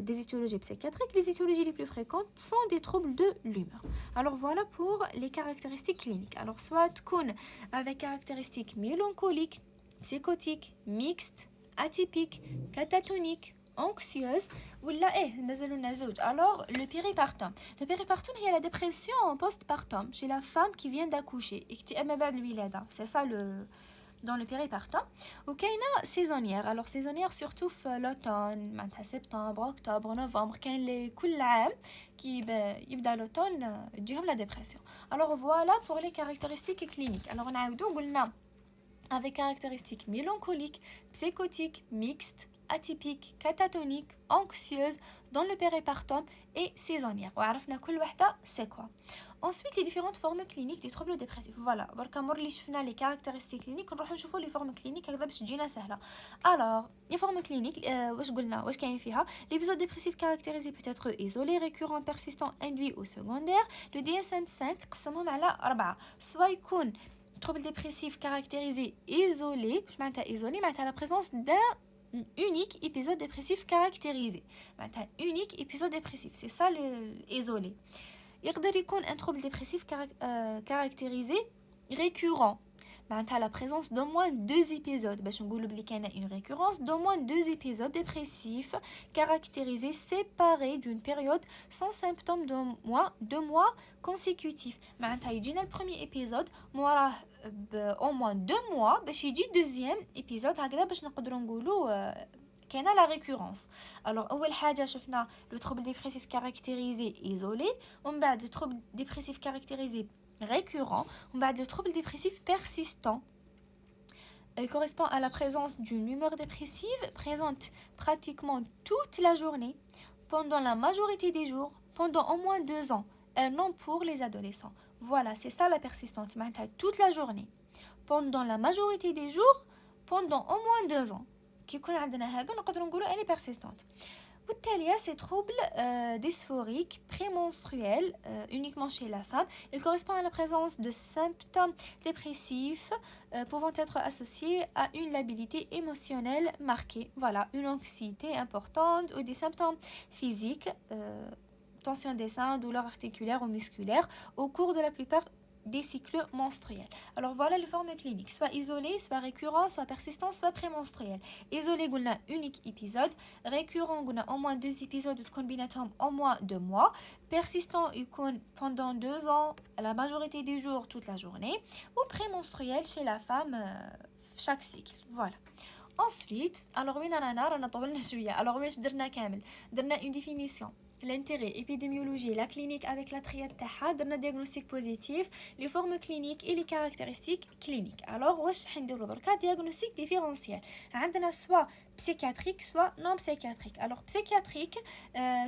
des étiologies psychiatriques, les étiologies les plus fréquentes sont des troubles de l'humeur. Alors voilà pour les caractéristiques cliniques. Alors soit تكون avec caractéristiques mélancoliques, psychotiques, mixtes, atypiques, catatoniques, anxieuse ou là alors le péripartum c'est la dépression postpartum chez la femme qui vient d'accoucher c'est ça dans le péripartum ou saisonnière alors saisonnière surtout l'automne septembre octobre novembre كاين les كل عام qui يبدا l'automne تجيهم la dépression. Alors voilà pour les caractéristiques cliniques. Alors نعاودو قلنا avec caractéristiques mélancoliques, psychotiques, mixtes, atypiques, catatoniques, anxieuses, dans le péripartum et saisonnières. وعرفنا كل وحدة c'est quoi. Ensuite, les différentes formes cliniques des troubles dépressifs. Voilà, بركا مور اللي شفنا les caractéristiques cliniques نروحو نشوفو les formes cliniques هكذا باش تجينا سهلة. Alors, les formes cliniques واش قلنا واش كاين فيها؟ L'épisode dépressif caractérisé peut être isolé, récurrent, persistant, induit ou secondaire. Le DSM-5 قسمهم على 4. Soit يكون trouble dépressif caractérisé isolé, je m'entends isolé, mais à la présence d'un unique épisode dépressif caractérisé. Unique épisode dépressif, c'est ça l'isolé. يقدر يكون un trouble dépressif caractérisé récurrent. À la présence d'au moins 2 épisodes. باش نقولوا بلي كاينه une récurrence d'au moins 2 épisodes dépressifs caractérisés séparés d'une période sans symptômes de mois consécutifs. معناتها يجينا le premier épisode موراه au moins 2 mois باش يجي deuxième épisode هكذا باش نقدروا نقولوا كاينه la récurrence. Alors اول حاجه شفنا le trouble dépressif caractérisé isolé ومن بعد le trouble dépressif caractérisé récurrent, on va le trouble dépressif persistant. Il correspond à la présence d'une humeur dépressive présente pratiquement toute la journée, pendant la majorité des jours, pendant au moins 2 ans, et non pour les adolescents. Voilà, c'est ça la persistante, toute la journée, pendant la majorité des jours, pendant au moins 2 ans. Qui يكون عندنا هذا نقدروا نقولوا elle est persistante. والتالية ces troubles dysphoriques prémenstruels uniquement chez la femme. Il correspond à la présence de symptômes dépressifs pouvant être associés à une labilité émotionnelle marquée. Voilà, une anxiété importante ou des symptômes physiques, tension des seins, douleurs articulaires ou musculaires au cours de la plupart des cycles menstruels. Alors voilà les formes cliniques, soit isolé, soit récurrent, soit persistant, soit prémenstruel. Isolé, on a unique épisode. Récurrent, on a au moins 2 épisodes de combinatum au moins 2 mois. Persistant, pendant 2 ans, la majorité des jours, toute la journée. Ou prémenstruel chez la femme, chaque cycle. Voilà. Ensuite, alors oui, alors oui, درنا une définition. L'intérêt, épidémiologie, la clinique avec la triade تاعها درنا diagnostic positif, les formes cliniques et les caractéristiques cliniques. Alors واش حنديروا دركا diagnostic différentiel. عندنا soit psychiatrique soit non psychiatrique. Alors psychiatrique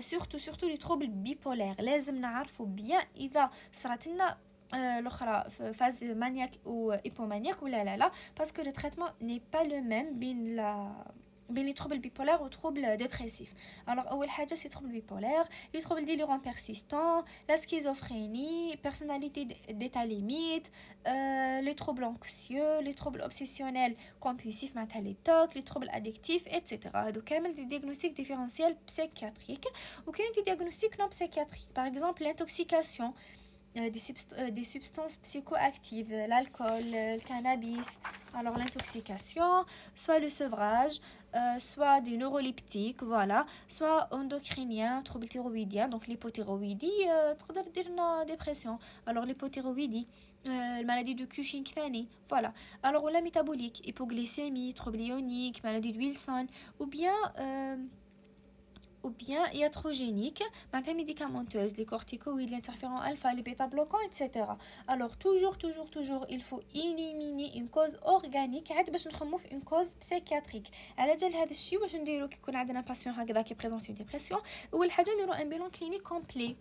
surtout les troubles bipolaires. لازم نعرفوا bien إذا صارت لنا الاخرى phase maniaque ou hypomaniaque ou là parce que le traitement n'est pas le même بين les troubles bipolaires ou troubles dépressifs. Alors اول حاجه c'est troubles bipolaires, les troubles délirants persistants, la schizophrénie, personnalité d'état limite, les troubles anxieux, les troubles obsessionnels compulsifs معناتها les TOC, les troubles addictifs etc. هادو كامل des diagnostics différentiels psychiatriques وكاين des diagnostics non psychiatriques. Par exemple l'intoxication, des substances psychoactives, l'alcool, le cannabis. Alors l'intoxication, soit le sevrage, soit des neuroleptiques, voilà, soit endocriniens, troubles thyroïdiens, donc l'hypothyroïdie, تقدر ديرنا dépression. Alors l'hypothyroïdie, maladie de Cushing ثاني, voilà. Alors la métabolique, hypoglycémie, troubles ioniques, maladie de Wilson, ou bien ou bien iatrogénique, معناتها médicamenteuse, les corticoïdes, l'interféron alpha, les bêta-bloquants, etc. Alors toujours, il faut éliminer une cause organique عاد باش نخمو في une cause psychiatrique. على جال هذا الشيء واش نديرو كي يكون عندنا باسيون هكذا كي بريزونتي ديبرسيون؟ اول حاجه نديرو ان بيلون كلينيك كومبلي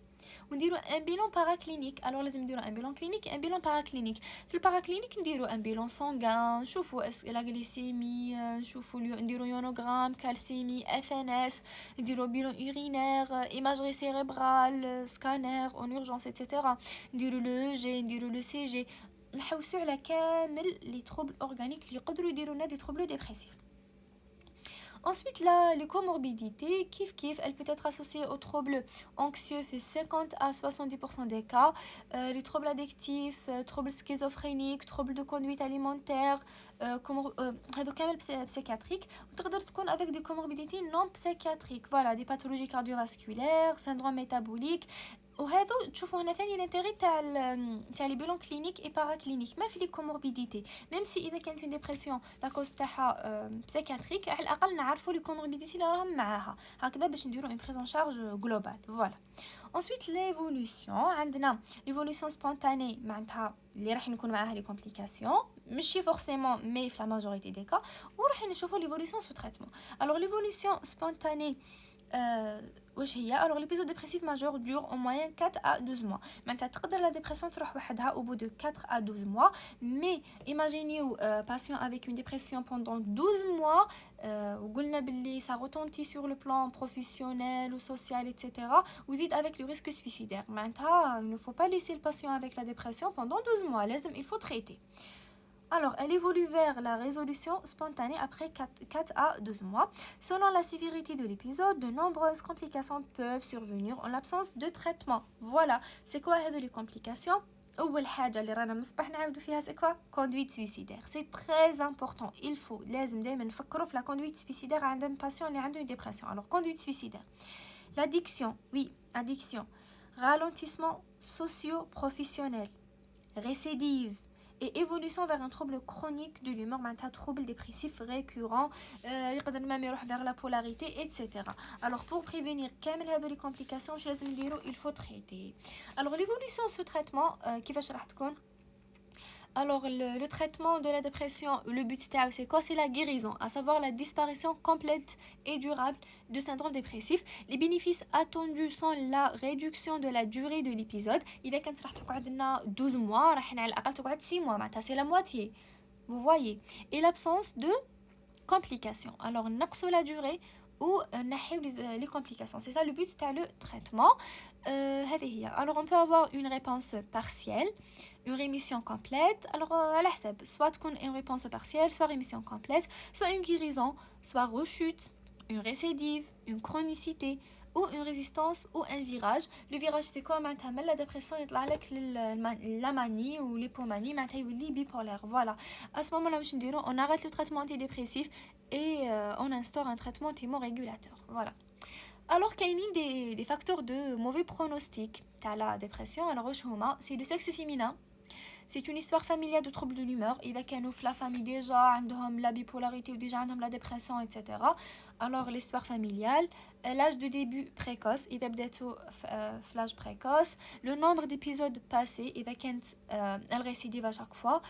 ونديرو ان بيلون باراكلينيك. الوغ لازم نديرو ان بيلون كلينيك ان بيلون باراكلينيك. في الباراكلينيك نديرو ان بيلون سانغان، نشوفو لا غليسيمي، نشوفو نديرو يونوغرام، كالسيمي، اف ان اس، نديرو بيلون اورينير، ايماجري سيريبرال، سكانير اون اورجونس ايتترا، نديرو لو او جي، نديرو لو سي جي، نحوسو على كامل لي تروبل اورغانيك اللي يقدروا يديروا لنا دي تروبل ديبريسيف. Ensuite, les comorbidités, elle peut être associée aux troubles anxieux fait 50 à 70% des cas, les troubles addictifs, troubles schizophréniques, troubles de conduite alimentaire, psychiatriques, وتقدر تكون avec des comorbidités non psychiatriques, voilà, des pathologies cardiovasculaires, syndrome métabolique. وهذا تشوفوا هنا ثاني الانتري تاع لي بيلون كلينيك اي باراكلينيك ما في لي كوموربيديتي، ميم سي اذا كانت اون ديبرسيون لا كوز تاعها بسيكاتريك على الاقل نعرفوا لي كوموربيديتي اللي راهم معاها هكذا باش نديروا اون بريزون شارج جلوبال. فوالا. ensuite ليفولوسيون، عندنا ليفولوسيون سبونتاني معناتها اللي راح نكون معاها لي كومبليكاسيون ماشي فورسيمون مي في لا ماجوريتي دي كا، وراح نشوفوا ليفولوسيون سو تريتمون. الوغ ليفولوسيون سبونتاني واش هي؟ الوغ ليبيزود ديبريسيف ماجور دور او موين 4 à 12 mois. معناتها تقدر لا ديبرسيون تروح وحدها او بو دو 4 à 12 mois، مي ايماجينيو باسيون افيك اون ديبرسيون بوندون 12 mois، وقلنا باللي ça retentit sur le plan professionnel ou social etc. وزيد avec le risque suicidaire. معناتها il ne faut pas laisser le patient avec la dépression pendant 12 mois، لازم il faut traiter. Alors, elle évolue vers la résolution spontanée après 4 à 12 mois. Selon la sévérité de l'épisode, de nombreuses complications peuvent survenir en l'absence de traitement. Voilà, c'est quoi les complications? أول حاجة اللي رانا مصباح نعاودو فيها c'est quoi? Conduite suicidaire. C'est très important. Il faut لازم دايما نفكروا في la conduite suicidaire عند un patient اللي عنده une dépression. Alors, conduite suicidaire. L'addiction, oui, addiction. Ralentissement socio-professionnel. Récidive. Et évolution vers un trouble chronique de l'humeur, un trouble dépressif récurrent, même vers la polarité, etc. Alors pour prévenir les complications, il faut traiter. Alors l'évolution sous traitement, qui va alors le traitement de la dépression, le but c'est quoi? C'est la guérison, à savoir la disparition complète et durable de syndrome dépressif. Les bénéfices attendus sont la réduction de la durée de l'épisode. إذا كانت راح تقعد لنا 12 mois راح على الأقل تقعد 6 mois، معناتها c'est la moitié. Vous voyez. Et l'absence de complications. Alors نقصوا la durée ou نحيو les complications. C'est ça le but تاع le traitement. Alors on peut avoir une réponse partielle, une rémission complète. Alors à la حساب soit une réponse partielle, soit rémission complète, soit une guérison, soit rechute, une récidive, une chronicité ou une résistance ou un virage. Le virage c'est quoi? معناتها من la dépression يطلع لك la manie ou l'hypomanie، معناتها يولي bipolaire. Voilà. À ce moment-là واش نديرو؟ on arrête le traitement antidépressif et on instaure un traitement thymorégulateur. Voilà. Alors qu'il y a des facteurs de mauvais pronostic à la dépression, alors c'est le sexe féminin. C'est une histoire familiale de troubles de l'humeur. إذا كانوا في la famille déjà عندهم la bipolarité ou déjà عندهم la dépression etc. Alors l'histoire familiale, l'âge de début précoce, إذا بدأتوا في l'âge précoce, le nombre d'épisodes passés إذا كانت elle récidive à chaque fois,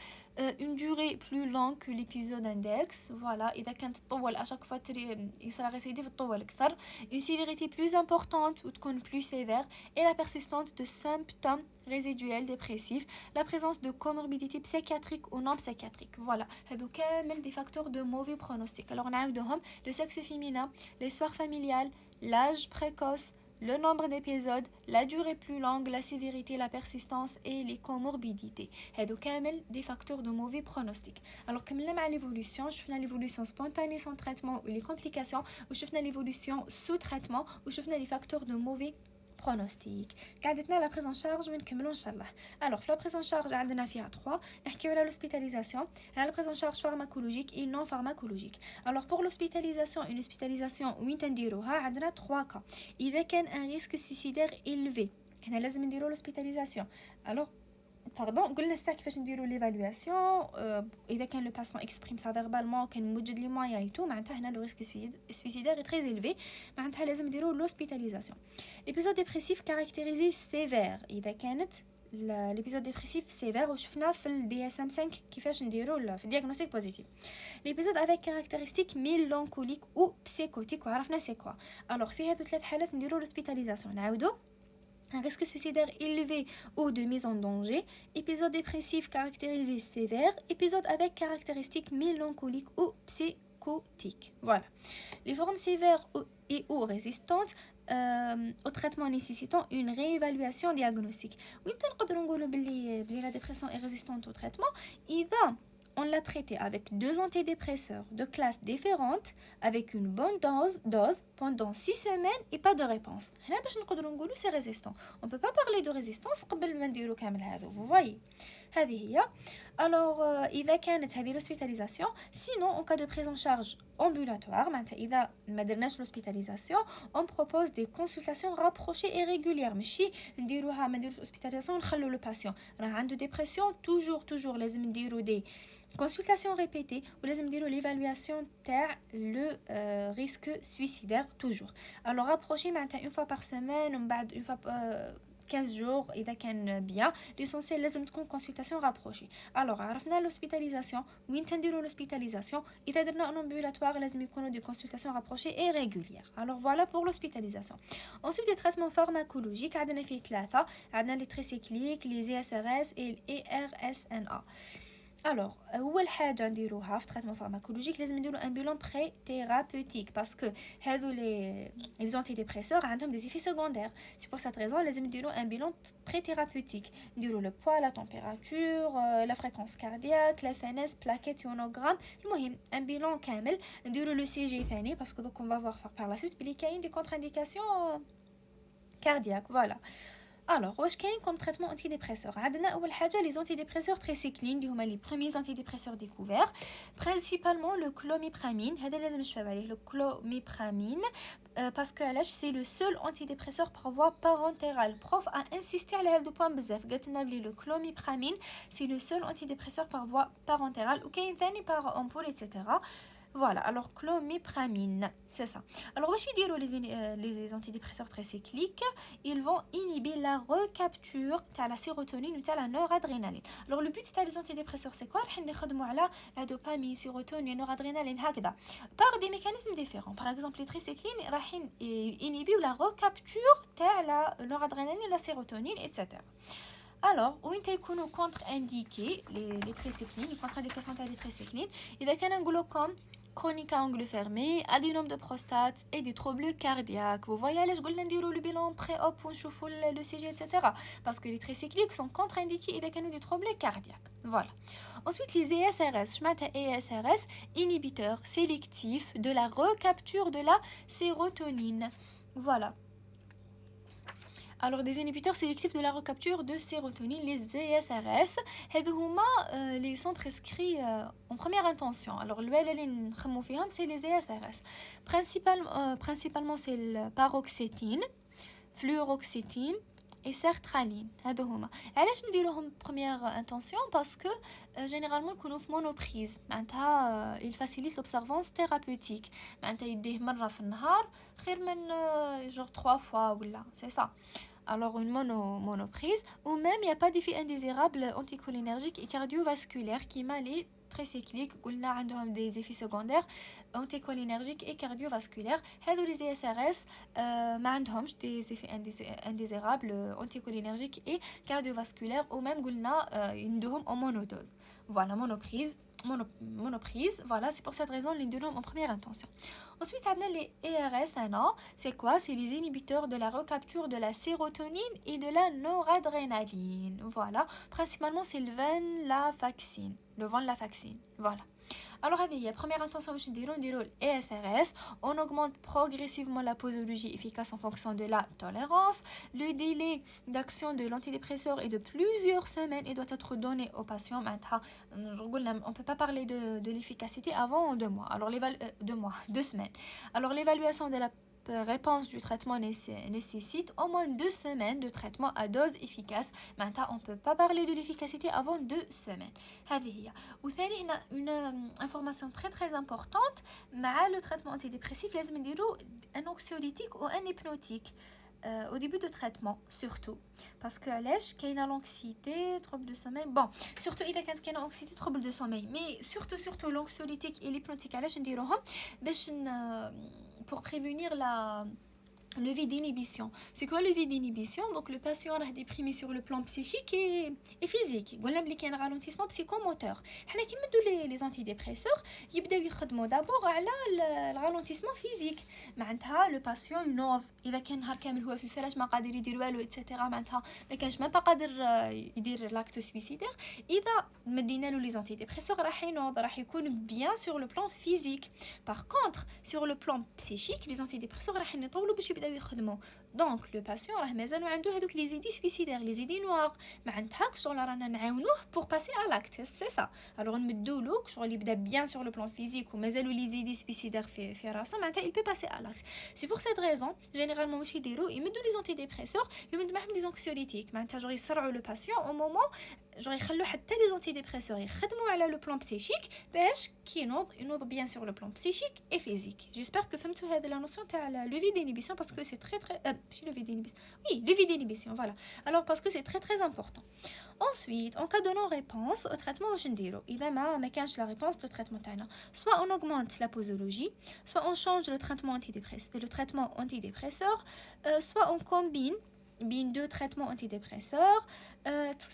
une durée plus longue que l'épisode index. Voilà, إذا كانت تطول à chaque fois يصير récidive تطول أكثر, une sévérité plus importante ou تكون plus sévère, et la persistance de symptômes résiduels dépressifs, la présence de comorbidité psychiatrique ou non psychiatrique. Voilà, هذو كامل des facteurs de mauvais pronostic. Alors نعاودهم: le sexe féminin, l'histoire familiale, l'âge précoce, le nombre d'épisodes, la durée plus longue, la sévérité, la persistance et les comorbidités. هذو كامل des facteurs de mauvais pronostic. Alors كملنا مع l'évolution، شفنا l'évolution spontanée sans traitement ou les complications، وشفنا l'évolution sous traitement، وشفنا les facteurs de mauvais pronostic. قعدتنا la prise en charge ونكملوا ان شاء الله. Alors في la prise en charge عندنا فيها 3، نحكيو على l'hospitalisation، على la prise en charge pharmacologique et non pharmacologique. Alors pour l'hospitalisation, une hospitalisation وين تنديروها؟ عندنا 3 cas. إذا كان un risque suicidaire élevé هنا لازم نديرو l'hospitalisation. Alors Pardon, قلنا ساعة كيفاش نديرو ليفالواسيون. اذا كان لو باسون اكسبريم سا فيربالمون كان موجد لي مويان ايتو معناتها هنا لو ريسك سويسيدير تري إليفي، معناتها لازم نديرو لوسبيتاليزاسيون. ليبيزود ديبريسيف كاركتيريزي سيفير، اذا كانت ليبيزود ديبريسيف سيفير وشفنا في الدي اس ام 5 كيفاش نديرو في الدياغنوستيك بوزيتيف. ليبيزود افيك كاركتيرستيك ميلانكوليك او بسيكوتيك وعرفنا سي كوا. الوغ في هذو ثلاث حالات نديرو لوسبيتاليزاسيون. نعاودو: un risque suicidaire élevé ou de mise en danger, épisode dépressif caractérisé sévère, épisode avec caractéristiques mélancoliques ou psychotiques. Voilà. Les formes sévères et ou résistantes au traitement nécessitant une réévaluation diagnostique. Oui, نقدروا نقولوا بلي la dépression est résistante au traitement إذا on l'a traité avec 2 antidépresseurs de classes différentes, avec une bonne dose pendant 6 semaines et pas de réponse. هنا باش نقدروا نقولوا c'est résistant. On peut pas parler de résistance قبل ما نديروا كامل هذا. Vous voyez. هذه هي. Alors إذا كانت هذه l'hospitalisation, sinon en cas de prise en charge ambulatoire, معناتها إذا ما درناش l'hospitalisation, on propose des consultations rapprochées et régulières. ماشي نديروها ما نديروش hospitalisation ونخلوا le patient راه عنده dépression toujours لازم نديروا des consultation répétée ou لازم نديروا l'évaluation تاع le risque suicidaire toujours. Alors rapprocher معناتها une fois par semaine ومن بعد une fois 15 jours إذا كان bien. l'essentiel لازم تكون consultation rapprochée. Alors عرفنا l'hospitalisation وين تنديروا l'hospitalisation. إذا درنا un ambulatoire لازم يكونوا des consultations rapprochées et régulières. Alors voilà pour l'hospitalisation. Ensuite le traitement pharmacologique عندنا فيه 3. عندنا les tricycliques, les ESRS et les ARSNA. Alors, اول حاجه نديروها في traitement pharmacologique لازم نديرو un bilan pré-thérapeutique parce que هذو les antidépresseurs عندهم des effets secondaires. C'est pour cette raison لازم نديرو un bilan pré-thérapeutique. نديرو le poids, la température, la fréquence cardiaque, la FNS, plaquettes, ionogramme. المهم un bilan كامل. نديرو le CG ثاني parce que donc on va voir par la suite بلي كاين des contre-indications cardiaques. Voilà. Alors, واش كاين comme traitement antidépresseur. عندنا اول حاجه les antidépresseurs tricyclines اللي هما les premiers antidépresseurs découverts, principalement le clomipramine. هذا لازم نشوف عليه le clomipramine parce que علاش c'est le seul antidépresseur par voie parentérale. prof a insisté على هذا البوان بزاف، قالت لنا بلي le clomipramine c'est le seul antidépresseur par voie parentérale وكاين ثاني par ampoule etc. Voilà, alors clomipramine, c'est ça. Alors, les antidépresseurs tricycliques, ils vont inhiber la recapture de la sérotonine ou de la noradrénaline. Alors, le but des antidépresseurs, c'est quoi? On va la dopamine, sérotonine, noradrénaline, par des mécanismes différents. Par exemple, les tricyclines inhibent la recapture de la noradrénaline, la sérotonine, etc. Alors, où ils contre-indiqués, les tricyclines, les contre-indications des tricyclines, il y a un glaucome chronique à angle fermé, adénome de prostate et des troubles cardiaques. Vous voyez, je vous dis le bilan pré-op, le CG, etc. Parce que les tricycliques sont contre-indiqués et il y a des troubles cardiaques. Voilà. Ensuite, les ESRS. Je m'appelle ESRS, inhibiteurs sélectifs de la recapture de la sérotonine. Voilà. Alors, des inhibiteurs sélectifs de la recapture de sérotonine, les ESRS, ils sont prescrits en première intention. Alors, c'est les ESRS. Principalement, c'est le paroxétine, fluoroxétine et sertraline. علاش نديروهم première intention parce que généralement يكونوا في monoprise. معناتها il facilite l'observance thérapeutique. معناتها يديه مرة في النهار خير من genre 3 fois ولا c'est ça. Alors une monoprise ou même il n'y a pas d'effet indésirable anticholinergique et cardiovasculaire qui m'a les tricycliques قلنا عندهم des effets secondaires anticholinergiques et cardiovasculaires. هذو les ESRS ما عندهمش des effets indésirables anticholinergiques et cardiovasculaires ou même قلنا عندهم en monodose. Voilà, monoprise, voilà, c'est pour cette raison les deux noms en première intention. Ensuite, on a les ERSNA, c'est quoi? C'est les inhibiteurs de la recapture de la sérotonine et de la noradrénaline. Voilà, principalement c'est le venlafaxine, voilà. Alors, la première intention, c'est de ESRS. On augmente progressivement la posologie efficace en fonction de la tolérance. Le délai d'action de l'antidépresseur est de plusieurs semaines et doit être donné aux patients. On ne peut pas parler de l'efficacité avant 2 mois. Alors, 2 semaines. Alors, l'évaluation de la réponse du traitement nécessite au moins 2 semaines de traitement à dose efficace. Maintenant, on ne peut pas parler de l'efficacité avant 2 semaines. هذه هي. وثاني هنا une information très très importante. مع le traitement antidépressif لازم نديرو un anxiolytique ou un hypnotique. Au début de traitement surtout parce que علاش كاينه l'anxiété trouble de sommeil bon surtout اذا كانت كاينه anxiété trouble de sommeil mais surtout l'anxiolytique et l'hypnotique علاش نديروهم باش pour prévenir le vide d'inhibition. C'est quoi le vide d'inhibition? Donc le patient est déprimé sur le plan psychique et physique. On a un ralentissement psychomoteur. حنا كي نمدوا les antidépresseurs يبداو يخدموا d'abord على le ralentissement physique. معناتها le patient ينوض اذا كان نهار كامل هو في الفراش ما قادر يدير والو etc. معناتها ما كانش ما قادر يدير لاكت سويسيدير. اذا مدينا له les antidépresseurs راح ينوض راح يكون bien sur le plan physique. Par contre sur le plan psychique les antidépresseurs راح يطولوا باش يبداو يخدموا. دونك لو باسيون راه مازالو عنده هذوك لي زيدي سويسيدير لي زيدي نوار معناتها شغل رانا نعاونوه بور باسي ا لاكت سي سا. الوغ نمدولو شغل يبدا بيان سور لو بلان فيزيك ومازالو لي زيدي سويسيدير في راسو معناتها il peut passer à l'acte. C'est pour cette raison généralement واش يديروا يمدوا لي زونتيديبريسور يمد معهم دي زونكسيوليتيك معناتها جوغ يسرعوا لو باسيون او مومون جوغ يخلوا حتى لي زونتيديبريسور يخدموا على لو بلان بسيشيك باش كي ينوض بيان سور لو بلان بسيشيك اي فيزيك. جيسبر كو فهمتوا هذه لا نوسيون تاع لو في دينيبيسيون باسكو سي تري تري ماشي لو في دينيبيسيون وي لو في دينيبيسيون فوالا. Alors parce que c'est très très important. Ensuite, en cas de non-réponse au traitement واش نديرو اذا ما كانش la réponse au traitement تاعنا soit on augmente la posologie soit on change le traitement antidépresseur soit on combine deux traitements antidépresseurs,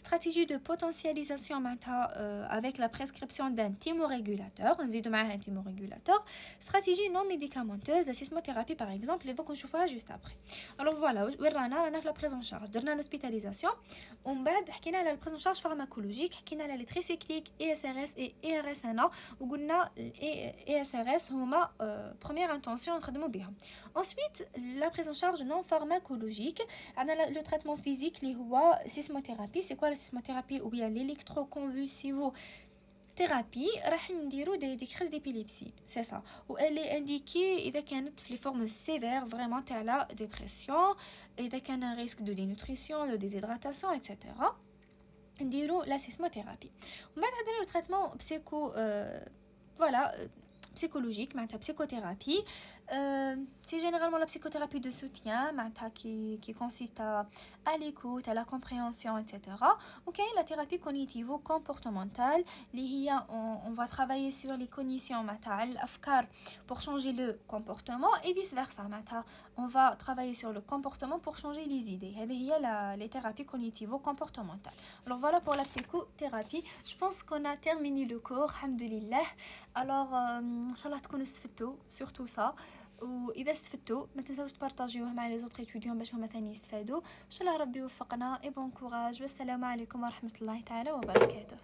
stratégie de potentialisation avec la prescription d'un thymorégulateur, un thymorégulateur, stratégie non médicamenteuse, la sismothérapie par exemple, et donc on chauffe juste après. Alors voilà, on a la prise en charge, on a l'hospitalisation, on va حكينا على la prise en charge pharmacologique, حكينا على les tricycliques, ESRS et ERSNA, وقلنا ESRS هما première intention نخدموا بها. Ensuite, la prise en charge non pharmacologique, le traitement physique اللي هو sismothérapie. C'est quoi la sismothérapie ou bien l'électroconvulsivothérapie راح نديرو des crises d'épilepsie, c'est ça. و elle est indiquée اذا كانت في les formes sévères vraiment تاع la dépression, اذا كان un risque de dénutrition, de déshydratation etc. نديرو la sismothérapie. ومن بعد عندنا le traitement psychologique, psychothérapie. C'est généralement la psychothérapie de soutien qui consiste à l'écoute, à la compréhension, etc. Ok, la thérapie cognitivo-comportementale, on va travailler sur les cognitions, pour changer le comportement et vice-versa. On va travailler sur le comportement pour changer les idées. Il y a les thérapies cognitivo-comportementales. Alors voilà pour la psychothérapie. Je pense qu'on a terminé le cours, alhamdoulilah. Alors, inchallah تكونوا استفدتوا surtout ça. واذا استفدتوا ما تنساوش تبارطاجيوه مع لي زوطري ايتوديون باش هما ثاني يستفادوا. ان شاء الله ربي يوفقنا. اي بون كوراج والسلام عليكم ورحمه الله تعالى وبركاته.